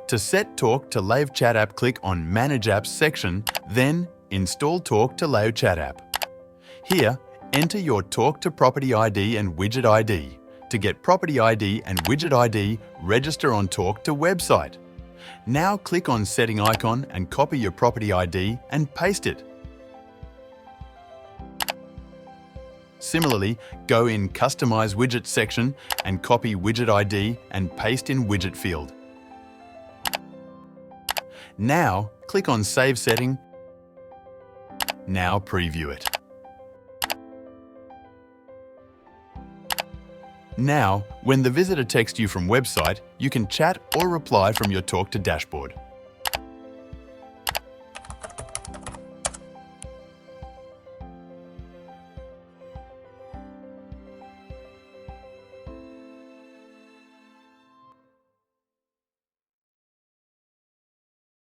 To set Tawk to Live Chat App, click on Manage Apps section, then Install Tawk to Live Chat App. Here, enter your Tawk.to Property ID and Widget ID. To get Property ID and Widget ID, register on Tawk.to website. Now click on Setting icon and copy your Property ID and paste it. Similarly, go in Customize Widget section and copy Widget ID and paste in Widget field. Now, click on Save Setting. Now preview it. Now, when the visitor texts you from website, you can chat or reply from your Tawk.to dashboard.